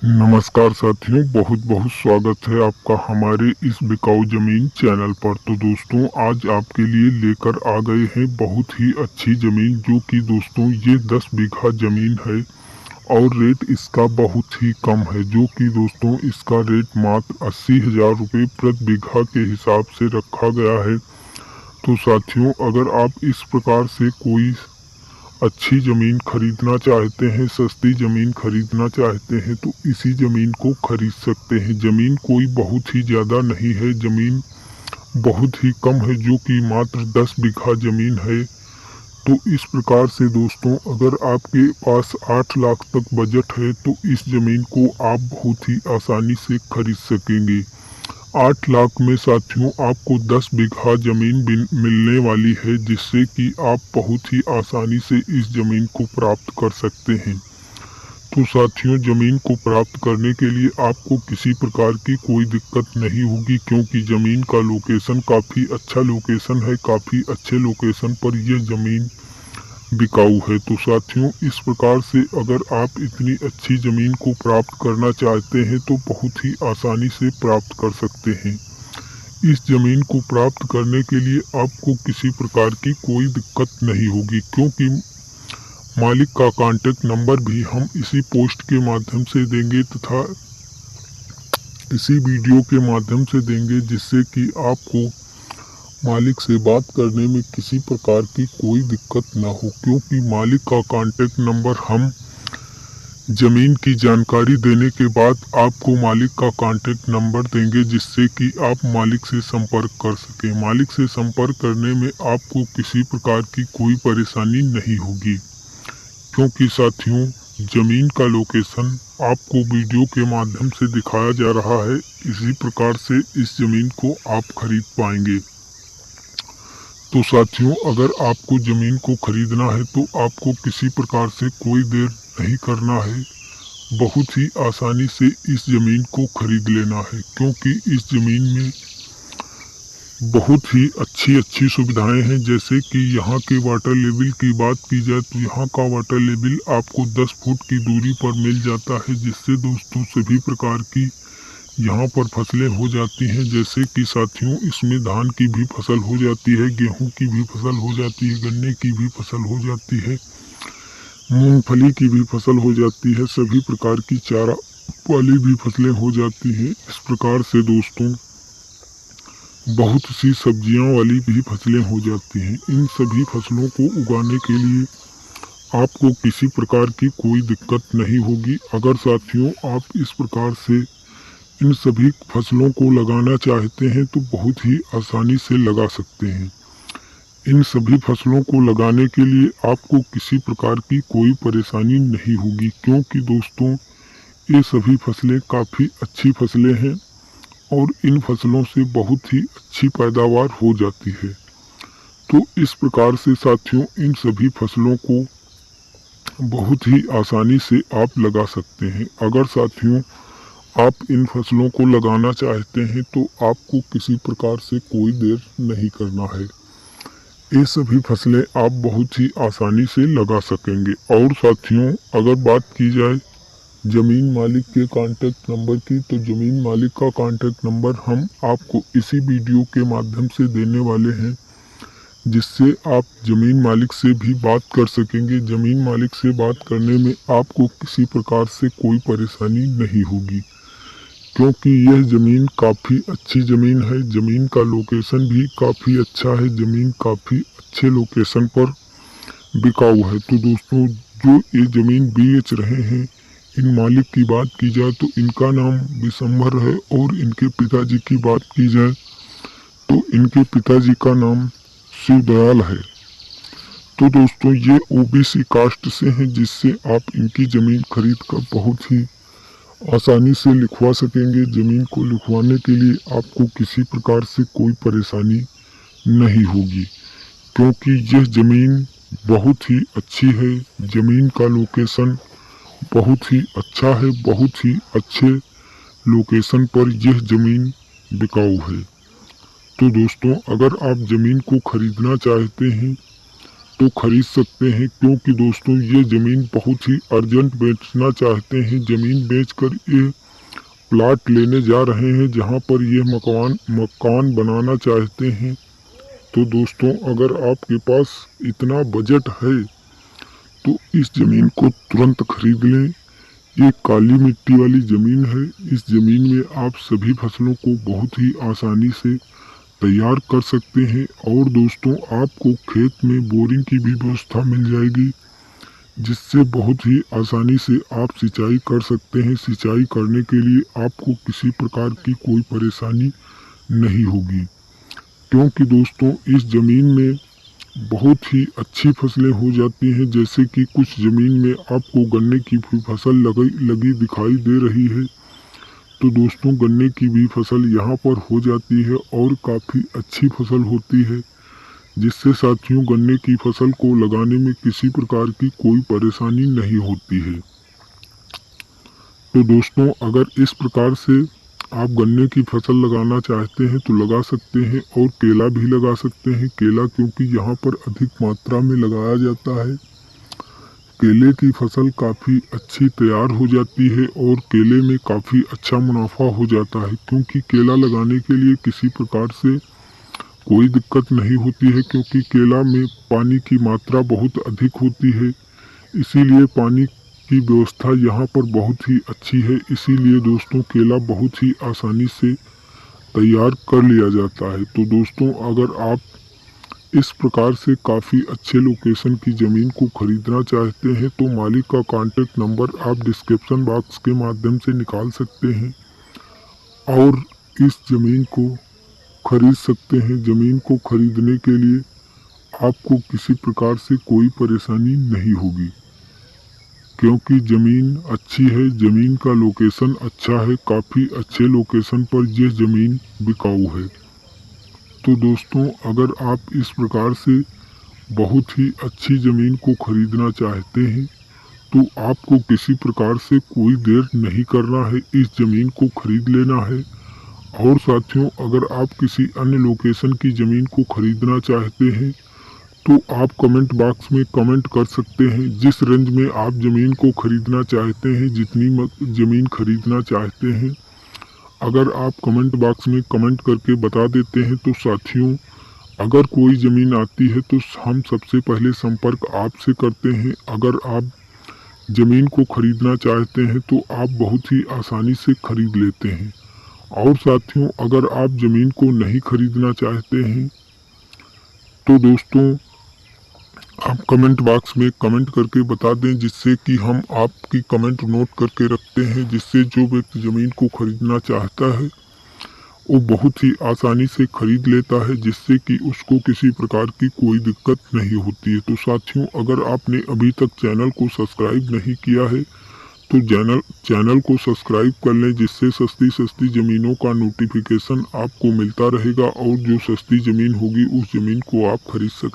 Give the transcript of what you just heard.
नमस्कार साथियों, बहुत बहुत स्वागत है आपका हमारे इस बिकाऊ ज़मीन चैनल पर। तो दोस्तों, आज आपके लिए लेकर आ गए हैं बहुत ही अच्छी ज़मीन, जो कि दोस्तों ये 10 बीघा ज़मीन है और रेट इसका बहुत ही कम है। जो कि दोस्तों इसका रेट मात्र 80,000 रुपये प्रति बीघा के हिसाब से रखा गया है। तो साथियों, अगर आप इस प्रकार से कोई अच्छी ज़मीन खरीदना चाहते हैं, सस्ती ज़मीन खरीदना चाहते हैं, तो इसी ज़मीन को खरीद सकते हैं। ज़मीन कोई बहुत ही ज़्यादा नहीं है, ज़मीन बहुत ही कम है, जो कि मात्र 10 बीघा ज़मीन है। तो इस प्रकार से दोस्तों, अगर आपके पास 8 लाख तक बजट है तो इस ज़मीन को आप बहुत ही आसानी से खरीद सकेंगे। 8 लाख में साथियों आपको 10 बीघा ज़मीन मिलने वाली है, जिससे कि आप बहुत ही आसानी से इस ज़मीन को प्राप्त कर सकते हैं। तो साथियों, ज़मीन को प्राप्त करने के लिए आपको किसी प्रकार की कोई दिक्कत नहीं होगी, क्योंकि ज़मीन का लोकेशन काफ़ी अच्छा लोकेशन है। काफ़ी अच्छे लोकेशन पर यह ज़मीन बिकाऊ है। तो साथियों, इस प्रकार से अगर आप इतनी अच्छी ज़मीन को प्राप्त करना चाहते हैं तो बहुत ही आसानी से प्राप्त कर सकते हैं। इस ज़मीन को प्राप्त करने के लिए आपको किसी प्रकार की कोई दिक्कत नहीं होगी, क्योंकि मालिक का कॉन्टैक्ट नंबर भी हम इसी पोस्ट के माध्यम से देंगे तथा इसी वीडियो के माध्यम से देंगे, जिससे कि आपको मालिक से बात करने में किसी प्रकार की कोई दिक्कत ना हो। क्योंकि मालिक का कॉन्टैक्ट नंबर हम ज़मीन की जानकारी देने के बाद आपको मालिक का कॉन्टैक्ट नंबर देंगे, जिससे कि आप मालिक से संपर्क कर सकें। मालिक से संपर्क करने में आपको किसी प्रकार की कोई परेशानी नहीं होगी, क्योंकि साथियों ज़मीन का लोकेशन आपको वीडियो के माध्यम से दिखाया जा रहा है। इसी प्रकार से इस ज़मीन को आप खरीद पाएंगे। तो साथियों, अगर आपको ज़मीन को खरीदना है तो आपको किसी प्रकार से कोई देर नहीं करना है। बहुत ही आसानी से इस ज़मीन को खरीद लेना है, क्योंकि इस ज़मीन में बहुत ही अच्छी अच्छी सुविधाएं हैं। जैसे कि यहाँ के वाटर लेवल की बात की जाए तो यहाँ का वाटर लेवल आपको 10 फुट की दूरी पर मिल जाता है, जिससे दोस्तों सभी प्रकार की यहाँ पर फसलें हो जाती हैं। जैसे कि साथियों, इसमें धान की भी फसल हो जाती है, गेहूं की भी फसल हो जाती है, गन्ने की भी फसल हो जाती है, मूंगफली की भी फसल हो जाती है, सभी प्रकार की चारा वाली भी फसलें हो जाती हैं। इस प्रकार से दोस्तों बहुत सी सब्जियां वाली भी फसलें हो जाती हैं। इन सभी फसलों को उगाने के लिए आपको किसी प्रकार की कोई दिक्कत नहीं होगी। अगर साथियों आप इस प्रकार से इन सभी फसलों को लगाना चाहते हैं तो बहुत ही आसानी से लगा सकते हैं। इन सभी फसलों को लगाने के लिए आपको किसी प्रकार की कोई परेशानी नहीं होगी, क्योंकि दोस्तों ये सभी फसलें काफ़ी अच्छी फसलें हैं और इन फसलों से बहुत ही अच्छी पैदावार हो जाती है। तो इस प्रकार से साथियों इन सभी फसलों को बहुत ही आसानी से आप लगा सकते हैं। अगर साथियों आप इन फसलों को लगाना चाहते हैं तो आपको किसी प्रकार से कोई देर नहीं करना है। ये सभी फसलें आप बहुत ही आसानी से लगा सकेंगे। और साथियों, अगर बात की जाए ज़मीन मालिक के कॉन्टैक्ट नंबर की, तो ज़मीन मालिक का कॉन्टैक्ट नंबर हम आपको इसी वीडियो के माध्यम से देने वाले हैं, जिससे आप ज़मीन मालिक से भी बात कर सकेंगे। ज़मीन मालिक से बात करने में आपको किसी प्रकार से कोई परेशानी नहीं होगी, क्योंकि यह ज़मीन काफ़ी अच्छी ज़मीन है। ज़मीन का लोकेशन भी काफ़ी अच्छा है। ज़मीन काफ़ी अच्छे लोकेशन पर बिकाऊ है। तो दोस्तों, जो ये ज़मीन बेच रहे हैं, इन मालिक की बात की जाए तो इनका नाम बिशंबर है, और इनके पिताजी की बात की जाए तो इनके पिताजी का नाम शिवदयाल है। तो दोस्तों, ये ओबीसी कास्ट से हैं, जिससे आप इनकी ज़मीन खरीद कर बहुत ही आसानी से लिखवा सकेंगे। ज़मीन को लिखवाने के लिए आपको किसी प्रकार से कोई परेशानी नहीं होगी, क्योंकि यह ज़मीन बहुत ही अच्छी है। ज़मीन का लोकेशन बहुत ही अच्छा है। बहुत ही अच्छे लोकेशन पर यह ज़मीन बिकाऊ है। तो दोस्तों, अगर आप ज़मीन को खरीदना चाहते हैं तो खरीद सकते हैं, क्योंकि दोस्तों ये ज़मीन बहुत ही अर्जेंट बेचना चाहते हैं। ज़मीन बेचकर ये प्लाट लेने जा रहे हैं जहां पर ये मकान बनाना चाहते हैं। तो दोस्तों अगर आपके पास इतना बजट है तो इस ज़मीन को तुरंत खरीद लें। ये काली मिट्टी वाली ज़मीन है। इस ज़मीन में आप सभी फसलों को बहुत ही आसानी से तैयार कर सकते हैं और दोस्तों आपको खेत में बोरिंग की भी व्यवस्था मिल जाएगी, जिससे बहुत ही आसानी से आप सिंचाई कर सकते हैं। सिंचाई करने के लिए आपको किसी प्रकार की कोई परेशानी नहीं होगी, क्योंकि दोस्तों इस ज़मीन में बहुत ही अच्छी फसलें हो जाती हैं। जैसे कि कुछ ज़मीन में आपको गन्ने की भी फसल लगी दिखाई दे रही है। तो दोस्तों गन्ने की भी फसल यहाँ पर हो जाती है और काफ़ी अच्छी फसल होती है, जिससे साथियों गन्ने की फसल को लगाने में किसी प्रकार की कोई परेशानी नहीं होती है। तो दोस्तों अगर इस प्रकार से आप गन्ने की फसल लगाना चाहते हैं तो लगा सकते हैं, और केला भी लगा सकते हैं। केला क्योंकि यहाँ पर अधिक मात्रा में लगाया जाता है। केले की फसल काफ़ी अच्छी तैयार हो जाती है और केले में काफ़ी अच्छा मुनाफा हो जाता है, क्योंकि केला लगाने के लिए किसी प्रकार से कोई दिक्कत नहीं होती है, क्योंकि केला में पानी की मात्रा बहुत अधिक होती है। इसीलिए पानी की व्यवस्था यहाँ पर बहुत ही अच्छी है। इसीलिए दोस्तों केला बहुत ही आसानी से तैयार कर लिया जाता है। तो दोस्तों अगर आप इस प्रकार से काफ़ी अच्छे लोकेशन की ज़मीन को खरीदना चाहते हैं तो मालिक का कॉन्टैक्ट नंबर आप डिस्क्रिप्शन बॉक्स के माध्यम से निकाल सकते हैं और इस ज़मीन को खरीद सकते हैं। ज़मीन को खरीदने के लिए आपको किसी प्रकार से कोई परेशानी नहीं होगी, क्योंकि ज़मीन अच्छी है, ज़मीन का लोकेशन अच्छा है। काफ़ी अच्छे लोकेशन पर यह ज़मीन बिकाऊ है। तो दोस्तों अगर आप इस प्रकार से बहुत ही अच्छी ज़मीन को खरीदना चाहते हैं तो आपको किसी प्रकार से कोई देर नहीं करना है, इस ज़मीन को खरीद लेना है। और साथियों अगर आप किसी अन्य लोकेशन की ज़मीन को खरीदना चाहते हैं तो आप कमेंट बॉक्स में कमेंट कर सकते हैं। जिस रेंज में आप ज़मीन को खरीदना चाहते हैं, जितनी ज़मीन खरीदना चाहते हैं, अगर आप कमेंट बॉक्स में कमेंट करके बता देते हैं तो साथियों अगर कोई ज़मीन आती है तो हम सबसे पहले संपर्क आपसे करते हैं। अगर आप ज़मीन को खरीदना चाहते हैं तो आप बहुत ही आसानी से खरीद लेते हैं। और साथियों अगर आप ज़मीन को नहीं खरीदना चाहते हैं तो दोस्तों आप कमेंट बॉक्स में कमेंट करके बता दें, जिससे कि हम आपकी कमेंट नोट करके रखते हैं, जिससे जो व्यक्ति ज़मीन को खरीदना चाहता है वो बहुत ही आसानी से खरीद लेता है, जिससे कि उसको किसी प्रकार की कोई दिक्कत नहीं होती है। तो साथियों अगर आपने अभी तक चैनल को सब्सक्राइब नहीं किया है तो चैनल को सब्सक्राइब कर लें, जिससे सस्ती ज़मीनों का नोटिफिकेशन आपको मिलता रहेगा और जो सस्ती ज़मीन होगी उस ज़मीन को आप खरीद सकें।